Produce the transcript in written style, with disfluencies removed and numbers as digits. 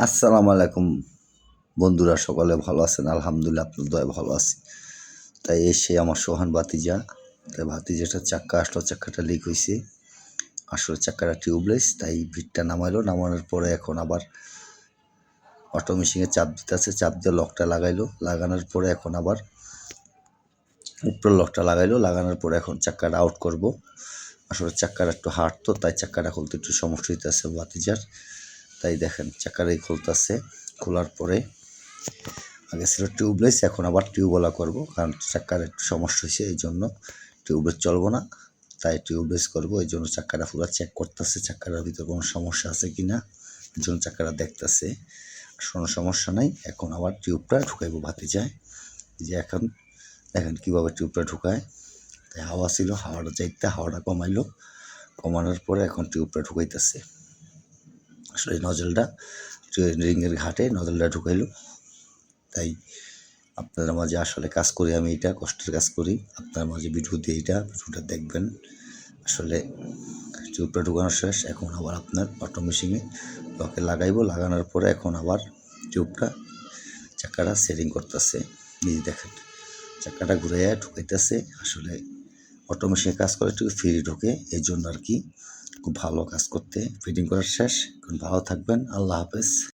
আসসালামু আলাইকুম বন্ধুরা, সকলে ভালো আছেন? আলহামদুলিল্লাহ, আপনার দয়ায় ভালো আছি। তাই এসে আমার সোহান ভাতিজা, তাই ভাতিজাটার চাক্কা আসলো, চাক্কাটা লিক হয়েছে। আসলে চাক্কাটা টিউবলেস, তাই ভিটটা নামাইলো। নামানোর পরে এখন আবার অটো মেশিনে চাপ দিতেছে, চাপ দিয়ে লকটা লাগাইলো। লাগানোর পরে এখন আবার উপরের লকটা লাগাইলো। লাগানোর পরে এখন চাক্কাটা আউট করব। আসলে চাক্কাটা একটু হার্ড, তো তাই চাক্কাটা খুলতে একটু সমস্যা হইতেছে ভাতিজার। তাই দেখেন চাক্কাটাই খুলতেছে। খোলার পরে আগে ছিল টিউবলেস, এখন আবার টিউবওয়ালা করব, কারণ চাক্কার একটু সমস্যা হয়েছে, এই জন্য টিউবলেস চলবো না, তাই টিউবলেস করবো। এই জন্য চাক্কাটা পুরো চেক করতেছে, চাক্কাটার ভিতরে কোনো সমস্যা আছে কি না, এই জন্য চাক্কাটা দেখতেছে। কোনো সমস্যা নাই। এখন আবার টিউবটা ঢুকাইবো ভাতিজায়। যে এখন দেখেন কীভাবে টিউবটা ঢুকায়। তাই হাওয়া ছিল, হাওয়াটা চাইতে হাওয়াটা কমাইলো। কমানোর পরে এখন টিউবটা ঢুকাইতেছে। আসলে নজলটা রিংয়ের ঘাটে নজলটা ঢুকাইলো। তাই আপনার মাঝে আসলে কাজ করি আমি, এটা কষ্টের কাজ করি। আপনার মাঝে ভিডিও দিয়ে ভিডিওটা দেখবেন। আসলে টিউবটা ঢুকানো শেষ, এখন আবার আপনার অটো মেশিনে লকে লাগাইবো। লাগানোর পরে এখন আবার টিউবটা চাক্কাটা সেটিং করতেছে। নিজে দেখেন চাক্কাটা ঘুরাইয়া ঢুকাইতেছে। আসলে অটো মেশিনে কাজ করে একটু ফ্রি ঢোকে, এই জন্য আর কি খুব ভালো কাজ করতে। ফিটিং করার শেষ। এখন ভালো থাকবেন, আল্লাহ হাফেজ।